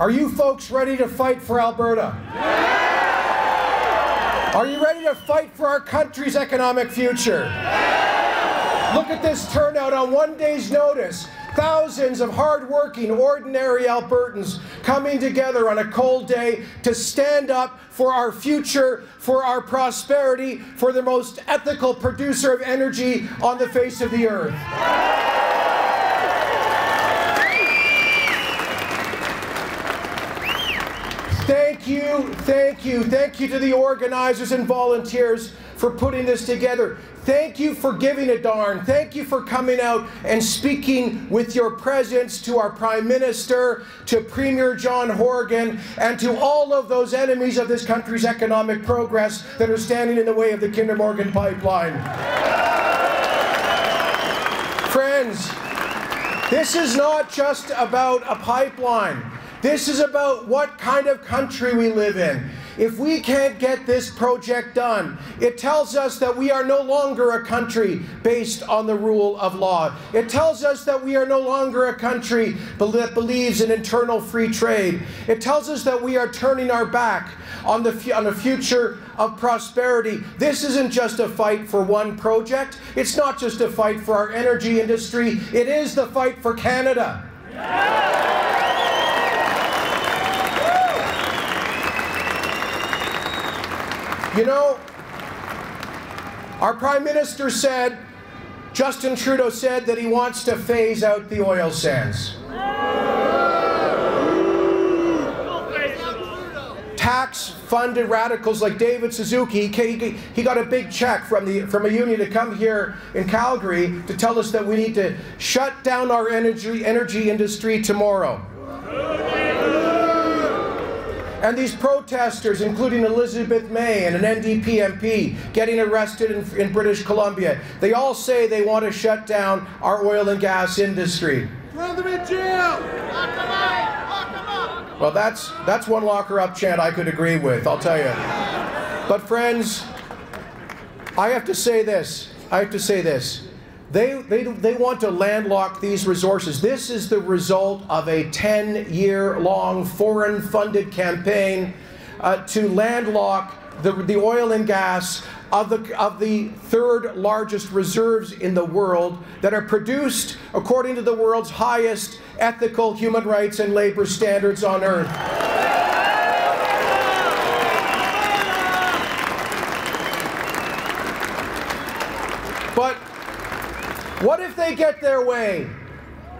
Are you folks ready to fight for Alberta? Are you ready to fight for our country's economic future? Look at this turnout on one day's notice. Thousands of hard-working, ordinary Albertans coming together on a cold day to stand up for our future, for our prosperity, for the most ethical producer of energy on the face of the earth. Thank you to the organizers and volunteers for putting this together. Thank you for giving a darn. Thank you for coming out and speaking with your presence to our Prime Minister, to Premier John Horgan, and to all of those enemies of this country's economic progress that are standing in the way of the Kinder Morgan pipeline. Friends, this is not just about a pipeline. This is about what kind of country we live in. If we can't get this project done, it tells us that we are no longer a country based on the rule of law. It tells us that we are no longer a country that believes in internal free trade. It tells us that we are turning our back on the future of prosperity. This isn't just a fight for one project. It's not just a fight for our energy industry. It is the fight for Canada. You know, our Prime Minister said, Justin Trudeau said that he wants to phase out the oil sands. Tax-funded radicals like David Suzuki, he got a big check from a union to come here in Calgary to tell us that we need to shut down our energy industry tomorrow. And these protesters, including Elizabeth May and an NDP MP, getting arrested in British Columbia, they all say they want to shut down our oil and gas industry. Throw them in jail! Lock them up! Lock them up! Well, that's one locker up chant I could agree with, I'll tell you. But friends, I have to say this. They want to landlock these resources. This is the result of a 10-year-long foreign-funded campaign to landlock the oil and gas of the third largest reserves in the world that are produced according to the world's highest ethical human rights and labor standards on earth. But what if they get their way?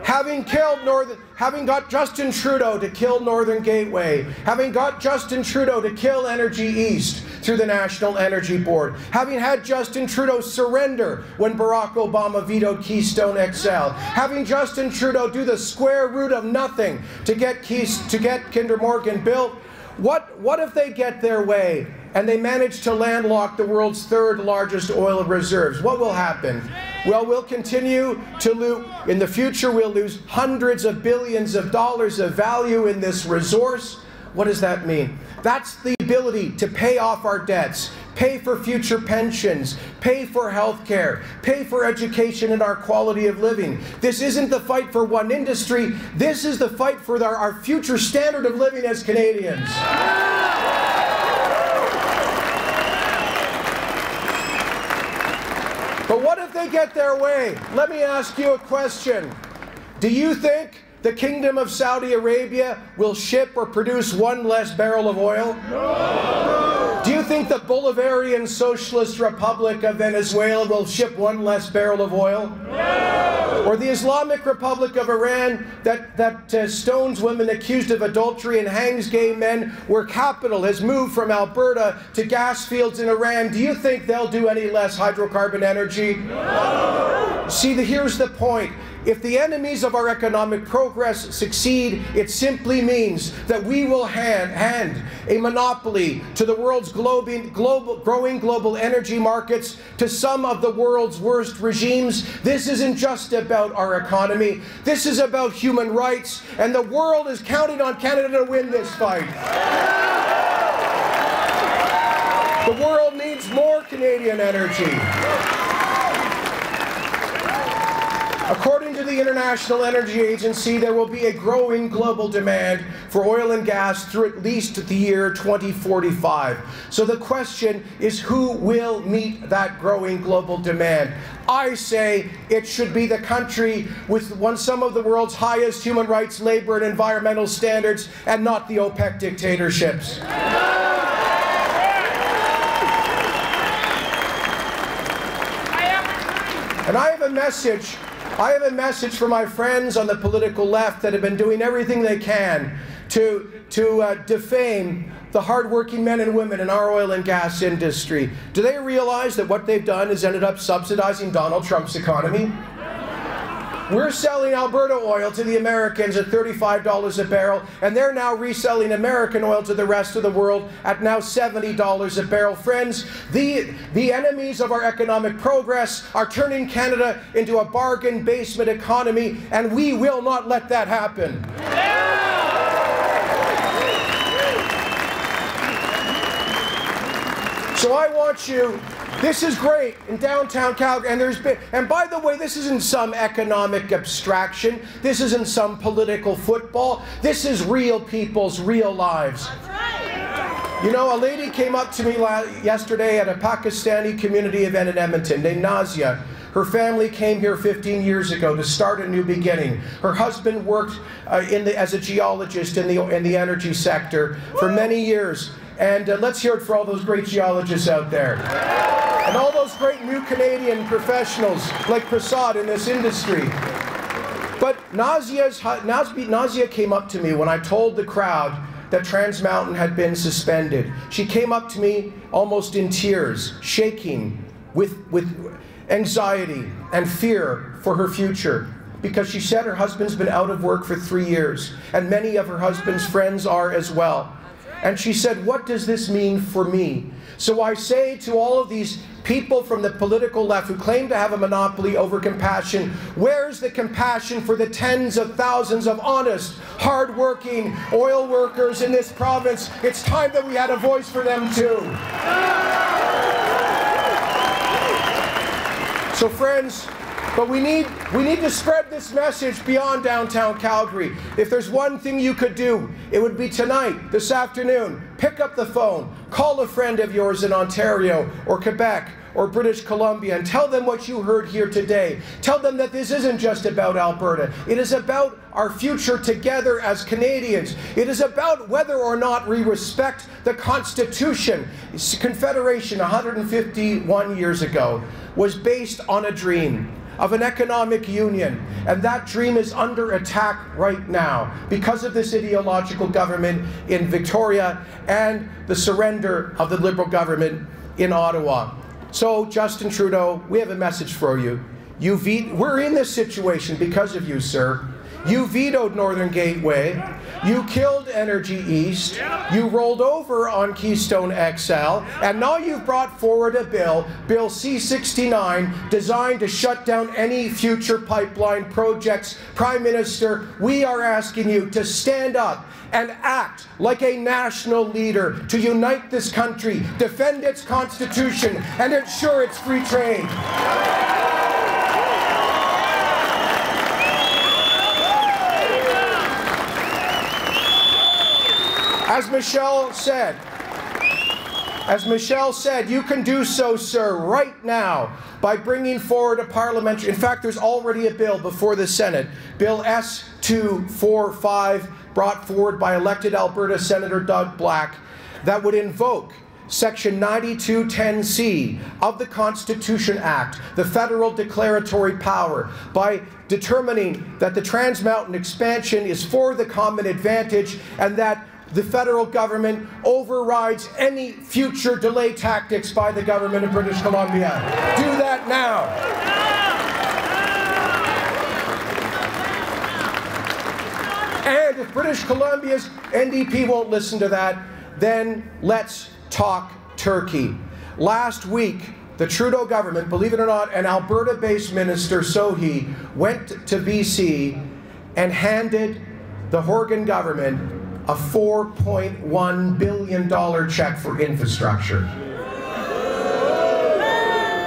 Having got Justin Trudeau to kill Northern Gateway, having got Justin Trudeau to kill Energy East through the National Energy Board, having had Justin Trudeau surrender when Barack Obama vetoed Keystone XL, having Justin Trudeau do the square root of nothing to get Kinder Morgan built, what if they get their way and they manage to landlock the world's third largest oil reserves? What will happen? Well, we'll continue to lose. In the future, we'll lose hundreds of billions of dollars of value in this resource. What does that mean? That's the ability to pay off our debts, pay for future pensions, pay for health care, pay for education and our quality of living. This isn't the fight for one industry. This is the fight for our future standard of living as Canadians. But what if they get their way? Let me ask you a question. Do you think the Kingdom of Saudi Arabia will ship or produce one less barrel of oil? No. Do you think the Bolivarian Socialist Republic of Venezuela will ship one less barrel of oil? No. Or the Islamic Republic of Iran that stones women accused of adultery and hangs gay men, where capital has moved from Alberta to gas fields in Iran? Do you think they'll do any less hydrocarbon energy? No. See, here's the point. If the enemies of our economic progress succeed, it simply means that we will hand a monopoly to the world's growing global energy markets to some of the world's worst regimes. This isn't just about our economy. This is about human rights, and the world is counting on Canada to win this fight. The world needs more Canadian energy. According to the International Energy Agency, there will be a growing global demand for oil and gas through at least the year 2045. So the question is, who will meet that growing global demand? I say it should be the country with some of the world's highest human rights, labor, and environmental standards, and not the OPEC dictatorships. And I have a message for my friends on the political left that have been doing everything they can to defame the hardworking men and women in our oil and gas industry. Do they realize that what they've done is ended up subsidizing Donald Trump's economy? We're selling Alberta oil to the Americans at $35 a barrel, and they're now reselling American oil to the rest of the world at now $70 a barrel. Friends, the enemies of our economic progress are turning Canada into a bargain basement economy, and we will not let that happen. So I want you, this is great in downtown Calgary, and by the way, this isn't some economic abstraction, this isn't some political football, this is real people's real lives. You know, a lady came up to me yesterday at a Pakistani community event in Edmonton named Nazia. Her family came here 15 years ago to start a new beginning. Her husband worked as a geologist in the energy sector for many years. And let's hear it for all those great geologists out there. And all those great new Canadian professionals like Prasad in this industry. But Nazia came up to me when I told the crowd that Trans Mountain had been suspended. She came up to me almost in tears, shaking with anxiety and fear for her future. Because she said her husband's been out of work for 3 years, and many of her husband's friends are as well. And she said, what does this mean for me? So I say to all of these people from the political left who claim to have a monopoly over compassion, where's the compassion for the tens of thousands of honest, hard-working oil workers in this province? It's time that we had a voice for them too. So friends, but we need to spread this message beyond downtown Calgary. If there's one thing you could do, it would be tonight, this afternoon, pick up the phone, call a friend of yours in Ontario or Quebec or British Columbia and tell them what you heard here today. Tell them that this isn't just about Alberta. It is about our future together as Canadians. It is about whether or not we respect the Constitution. Confederation 151 years ago was based on a dream of an economic union, and that dream is under attack right now because of this ideological government in Victoria and the surrender of the Liberal government in Ottawa. So, Justin Trudeau, we have a message for you. We're in this situation because of you, sir. You vetoed Northern Gateway, you killed Energy East, you rolled over on Keystone XL, and now you've brought forward a bill, Bill C-69, designed to shut down any future pipeline projects. Prime Minister, we are asking you to stand up and act like a national leader to unite this country, defend its Constitution, and ensure its free trade. As Michelle said, you can do so, sir, right now by bringing forward a parliamentary. In fact, there's already a bill before the Senate, Bill S-245, brought forward by elected Alberta Senator Doug Black, that would invoke Section 9210C of the Constitution Act, the federal declaratory power, by determining that the Trans Mountain expansion is for the common advantage and that the federal government overrides any future delay tactics by the government of British Columbia. Do that now. And if British Columbia's NDP won't listen to that, then let's talk Turkey. Last week, the Trudeau government, believe it or not, an Alberta-based minister, Sohi, went to BC and handed the Horgan government a $4.1 billion check for infrastructure.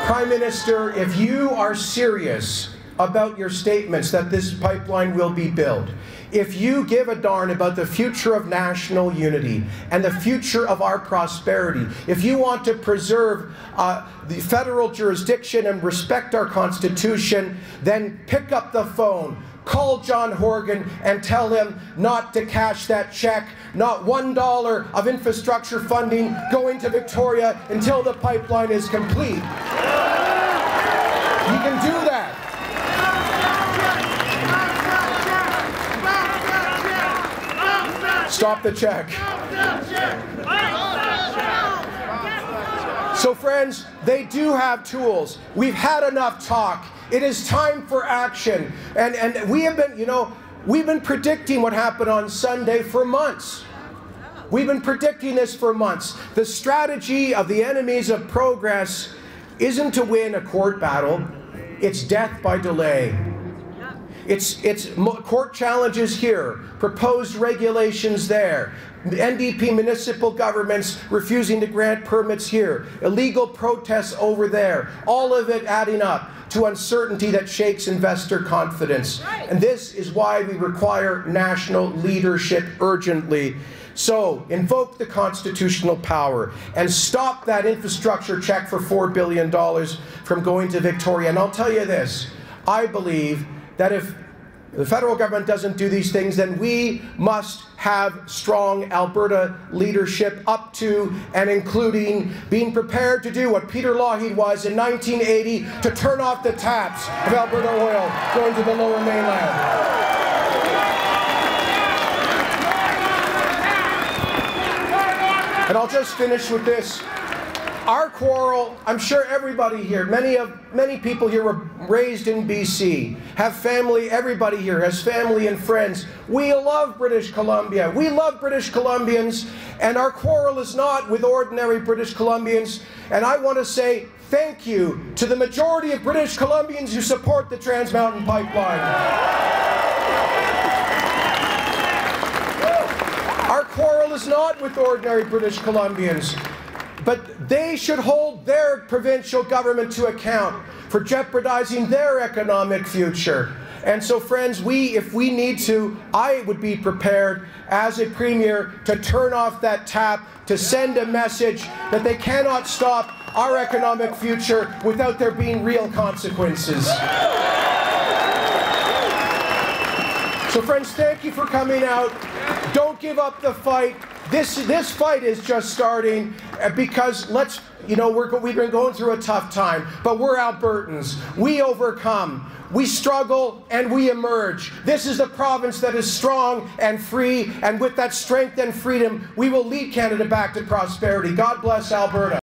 Prime Minister, if you are serious about your statements that this pipeline will be built, if you give a darn about the future of national unity and the future of our prosperity, if you want to preserve the federal jurisdiction and respect our Constitution, then pick up the phone. Call John Horgan and tell him not to cash that check, not $1 of infrastructure funding going to Victoria until the pipeline is complete. He can do that. Stop the check. So friends, they do have tools. We've had enough talk. It is time for action. And we have been, we've been predicting what happened on Sunday for months. We've been predicting this for months. The strategy of the enemies of progress isn't to win a court battle. It's death by delay. It's court challenges here, proposed regulations there, NDP municipal governments refusing to grant permits here, illegal protests over there, all of it adding up to uncertainty that shakes investor confidence. And this is why we require national leadership urgently. So, invoke the constitutional power and stop that infrastructure check for $4 billion from going to Victoria. And I'll tell you this, I believe that if the federal government doesn't do these things, then we must have strong Alberta leadership up to and including being prepared to do what Peter Lougheed was in 1980 to turn off the taps of Alberta oil going to the Lower Mainland. And I'll just finish with this. Our quarrel, I'm sure everybody here, many people here were raised in BC, have family, everybody here has family and friends. We love British Columbia. We love British Columbians, and our quarrel is not with ordinary British Columbians. And I want to say thank you to the majority of British Columbians who support the Trans Mountain Pipeline. Our quarrel is not with ordinary British Columbians, but they should hold their provincial government to account for jeopardizing their economic future. And so friends, if we need to, I would be prepared as a premier to turn off that tap, to send a message that they cannot stop our economic future without there being real consequences. So friends, thank you for coming out. Don't give up the fight. This fight is just starting because we've been going through a tough time, but we're Albertans. We overcome, we struggle, and we emerge. This is the province that is strong and free, and with that strength and freedom, we will lead Canada back to prosperity. God bless Alberta.